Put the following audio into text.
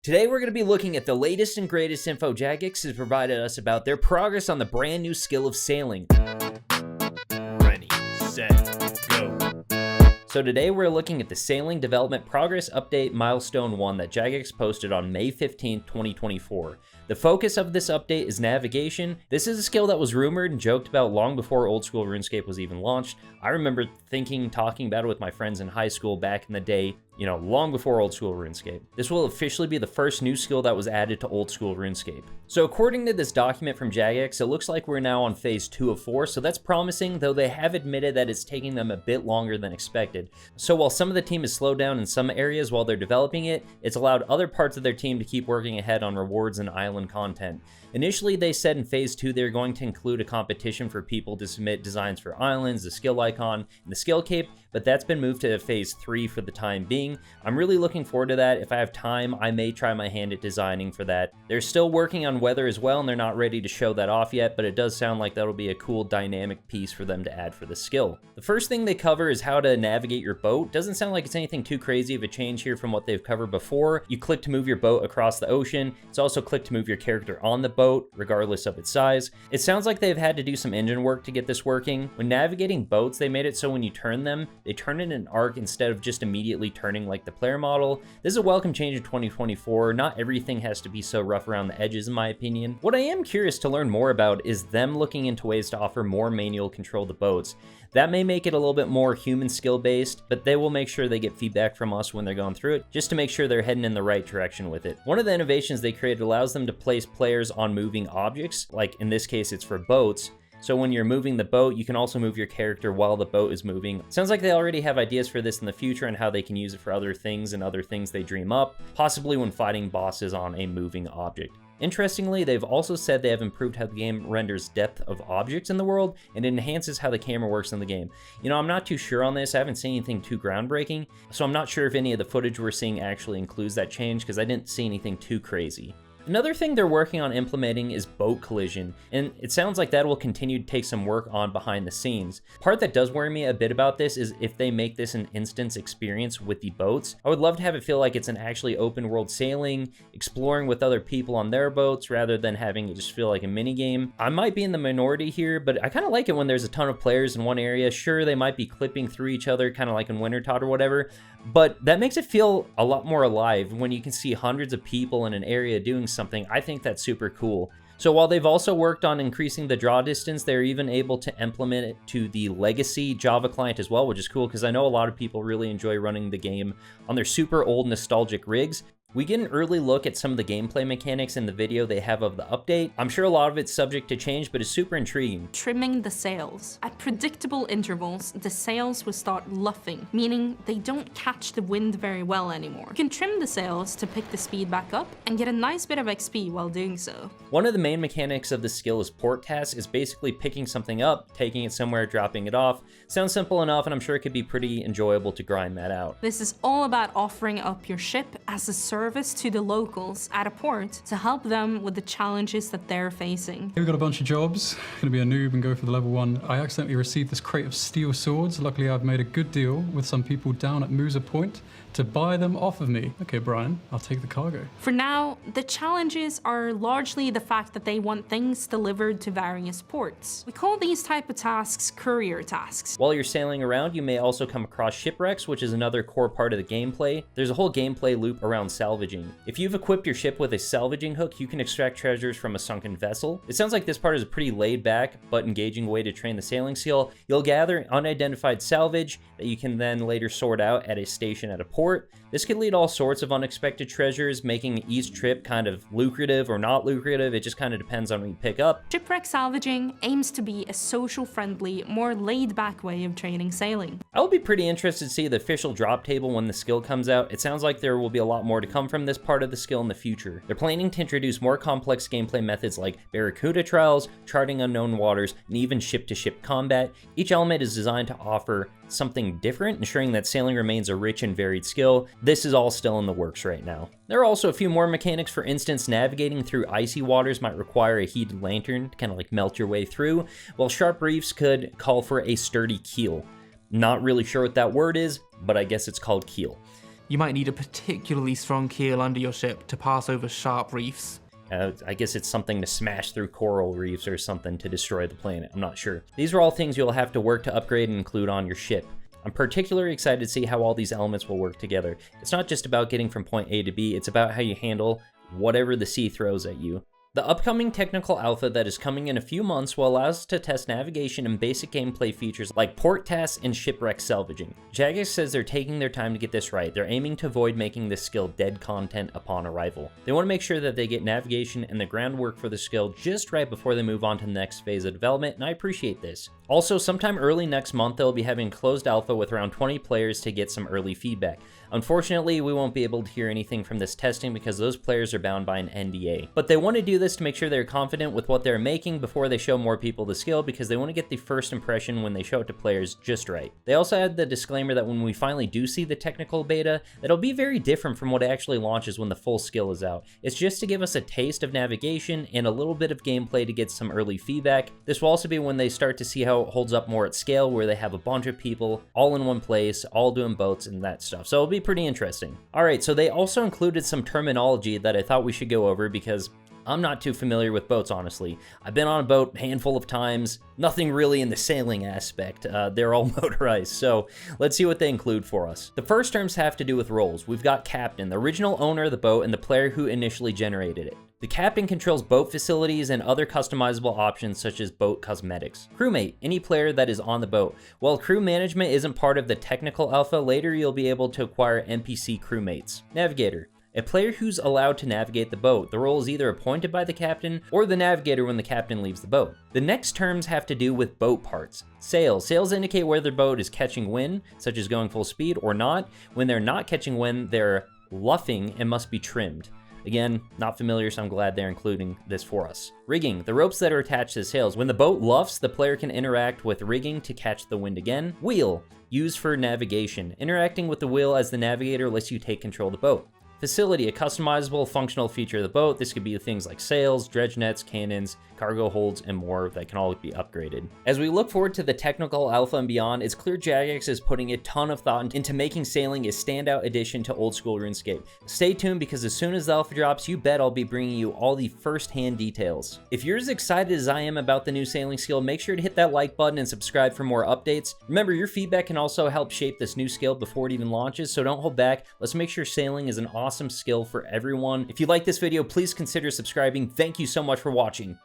Today we're going to be looking at the latest and greatest info Jagex has provided us about their progress on the brand new skill of sailing. Ready, set, go. So today we're looking at the Sailing Development Progress Update Milestone 1 that Jagex posted on May 15th, 2024. The focus of this update is navigation. This is a skill that was rumored and joked about long before Old School RuneScape was even launched. I remember talking about it with my friends in high school back in the day, long before Old School RuneScape. This will officially be the first new skill that was added to Old School RuneScape. So according to this document from Jagex, it looks like we're now on phase 2 of 4, so that's promising, though they have admitted that it's taking them a bit longer than expected. So while some of the team has slowed down in some areas while they're developing it, it's allowed other parts of their team to keep working ahead on rewards and island content. Initially, they said in phase 2 they're going to include a competition for people to submit designs for islands, the skill icon, and the skill cape, but that's been moved to phase 3 for the time being. I'm really looking forward to that. If I have time, I may try my hand at designing for that. They're still working on weather as well, and they're not ready to show that off yet, but it does sound like that'll be a cool dynamic piece for them to add for the skill. The first thing they cover is how to navigate your boat. Doesn't sound like it's anything too crazy of a change here from what they've covered before. You click to move your boat across the ocean. It's also click to move your character on the boat, regardless of its size. It sounds like they've had to do some engine work to get this working. When navigating boats, they made it so when you turn them, they turn in an arc instead of just immediately turning like the player model. This is a welcome change in 2024. Not everything has to be so rough around the edges, in my opinion. What I am curious to learn more about is them looking into ways to offer more manual control to boats. That may make it a little bit more human skill based, but they will make sure they get feedback from us when they're going through it, just to make sure they're heading in the right direction with it. One of the innovations they created allows them to place players on moving objects, like in this case it's for boats. So when you're moving the boat, you can also move your character while the boat is moving. Sounds like they already have ideas for this in the future and how they can use it for other things and other things they dream up, possibly when fighting bosses on a moving object. Interestingly, they've also said they have improved how the game renders depth of objects in the world, and it enhances how the camera works in the game. I'm not too sure on this. I haven't seen anything too groundbreaking, so I'm not sure if any of the footage we're seeing actually includes that change, because I didn't see anything too crazy. Another thing they're working on implementing is boat collision, and it sounds like that will continue to take some work on behind the scenes. Part that does worry me a bit about this is if they make this an instance experience with the boats. I would love to have it feel like it's an actually open world sailing, exploring with other people on their boats, rather than having it just feel like a mini game. I might be in the minority here, but I kind of like it when there's a ton of players in one area. Sure, they might be clipping through each other, kind of like in Wintertot or whatever, but that makes it feel a lot more alive when you can see hundreds of people in an area doing something. I think that's super cool. So while they've also worked on increasing the draw distance, they're even able to implement it to the legacy Java client as well, which is cool because I know a lot of people really enjoy running the game on their super old nostalgic rigs. We get an early look at some of the gameplay mechanics in the video they have of the update. I'm sure a lot of it's subject to change, but it's super intriguing. Trimming the sails. At predictable intervals, the sails will start luffing, meaning they don't catch the wind very well anymore. You can trim the sails to pick the speed back up and get a nice bit of XP while doing so. One of the main mechanics of the skill is port task, is basically picking something up, taking it somewhere, dropping it off. Sounds simple enough, and I'm sure it could be pretty enjoyable to grind that out. This is all about offering up your ship as a service to the locals at a port to help them with the challenges that they're facing. We've got a bunch of jobs. Gonna be a noob and go for the level 1. I accidentally received this crate of steel swords. Luckily, I've made a good deal with some people down at Musa Point to buy them off of me. Okay, Brian, I'll take the cargo. For now, the challenges are largely the fact that they want things delivered to various ports. We call these type of tasks courier tasks. While you're sailing around, you may also come across shipwrecks, which is another core part of the gameplay. There's a whole gameplay loop around salvaging. If you've equipped your ship with a salvaging hook, you can extract treasures from a sunken vessel. It sounds like this part is a pretty laid back but engaging way to train the sailing skill. You'll gather unidentified salvage that you can then later sort out at a station at a port. This could lead all sorts of unexpected treasures, making each trip kind of lucrative or not lucrative. It just kind of depends on what you pick up. Shipwreck salvaging aims to be a social-friendly, more laid-back way of training sailing. I will be pretty interested to see the official drop table when the skill comes out. It sounds like there will be a lot more to come from this part of the skill in the future. They're planning to introduce more complex gameplay methods like Barracuda Trials, charting unknown waters, and even ship-to-ship combat. Each element is designed to offer something different, ensuring that sailing remains a rich and varied skill. This is all still in the works right now. There are also a few more mechanics. For instance, navigating through icy waters might require a heated lantern to kind of like melt your way through, while sharp reefs could call for a sturdy keel. Not really sure what that word is, but I guess it's called keel. you might need a particularly strong keel under your ship to pass over sharp reefs. I guess it's something to smash through coral reefs or something to destroy the planet. I'm not sure. These are all things you'll have to work to upgrade and include on your ship. I'm particularly excited to see how all these elements will work together. It's not just about getting from point A to B, it's about how you handle whatever the sea throws at you. The upcoming technical alpha that is coming in a few months will allow us to test navigation and basic gameplay features like port tasks and shipwreck salvaging. Jagex says they're taking their time to get this right. They're aiming to avoid making this skill dead content upon arrival. They want to make sure that they get navigation and the groundwork for the skill just right before they move on to the next phase of development, and I appreciate this. Also, sometime early next month, they'll be having closed alpha with around 20 players to get some early feedback. Unfortunately, we won't be able to hear anything from this testing because those players are bound by an NDA. But they want to do this to make sure they're confident with what they're making before they show more people the skill, because they want to get the first impression when they show it to players just right. They also had the disclaimer that when we finally do see the technical beta, it'll be very different from what actually launches when the full skill is out. It's just to give us a taste of navigation and a little bit of gameplay to get some early feedback. This will also be when they start to see how it holds up more at scale, where they have a bunch of people all in one place, all doing boats and that stuff. So it'll be pretty interesting. All right, so they also included some terminology that I thought we should go over because I'm not too familiar with boats, honestly. I've been on a boat a handful of times, nothing really in the sailing aspect. They're all motorized, so let's see what they include for us. The first terms have to do with roles. We've got captain, the original owner of the boat, and the player who initially generated it. The captain controls boat facilities and other customizable options such as boat cosmetics. Crewmate, any player that is on the boat. While crew management isn't part of the technical alpha, later you'll be able to acquire NPC crewmates. Navigator, a player who's allowed to navigate the boat. The role is either appointed by the captain or the navigator when the captain leaves the boat. The next terms have to do with boat parts. Sails. Sails indicate whether the boat is catching wind, such as going full speed, or not. When they're not catching wind, they're luffing and must be trimmed. Again, not familiar, so I'm glad they're including this for us. Rigging, the ropes that are attached to the sails. When the boat luffs, the player can interact with rigging to catch the wind again. Wheel, used for navigation. Interacting with the wheel as the navigator lets you take control of the boat. Facility, a customizable functional feature of the boat. This could be things like sails, dredge nets, cannons, cargo holds, and more that can all be upgraded. As we look forward to the technical alpha and beyond, it's clear Jagex is putting a ton of thought into making sailing a standout addition to Old School RuneScape. Stay tuned, because as soon as the alpha drops, you bet I'll be bringing you all the first-hand details. If you're as excited as I am about the new sailing skill, make sure to hit that like button and subscribe for more updates. Remember, your feedback can also help shape this new skill before it even launches, so don't hold back. Let's make sure sailing is an awesome skill for everyone. If you like this video, please consider subscribing. Thank you so much for watching.